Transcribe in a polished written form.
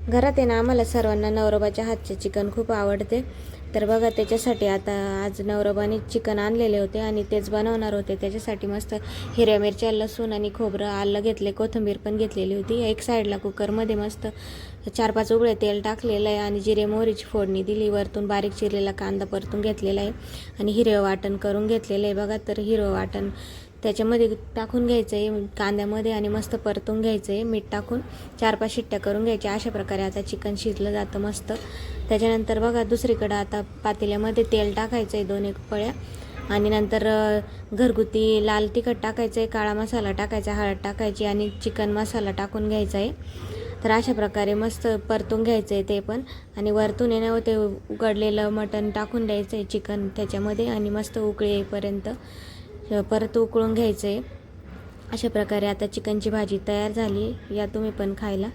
घरात आहे ना आम्हाला सर्वांना नवरोबाच्या हातचे चिकन खूप आवडते. तर बघा त्याच्यासाठी आता आज नवरोबाने चिकन आणलेले होते आणि तेच बनवणार होते. त्याच्यासाठी मस्त हिरव्या मिरच्या, लसूण आणि खोबरं, आलं घेतले, कोथिंबीर पण घेतलेली होती. एक साईडला कुकरमध्ये मस्त 4-5 उकळे तेल टाकलेलं आहे आणि जिरे मोहरीची फोडणी दिली. वरतून बारीक चिरलेला कांदा परतून घेतलेला आहे आणि हिरवं वाटण करून घेतलेलं आहे. बघा तर हिरवं वाटण त्याच्यामध्ये टाकून घ्यायचं आहे कांद्यामध्ये आणि मस्त परतून घ्यायचं आहे. मीठ टाकून 4-5 शिट्ट्या करून घ्यायच्या. अशा प्रकारे आता चिकन शिजलं जातं मस्त. त्याच्यानंतर बघा दुसरीकडं आता पातेल्यामध्ये तेल टाकायचं आहे 2-1 पळ्या आणि नंतर घरगुती लाल तिखट टाकायचं आहे, काळा मसाला टाकायचा, हळद टाकायची आणि चिकन मसाला टाकून घ्यायचा आहे. तर अशा प्रकारे मस्त परतून घ्यायचं आहे ते पण आणि वरतून येणं ते उकडलेलं मटण टाकून द्यायचं आहे चिकन त्याच्यामध्ये आणि मस्त उकळी येईपर्यंत परत उकळून घ्यायचं आहे. अशा प्रकारे आता चिकनची भाजी तयार झाली. या तुम्ही पण खायला.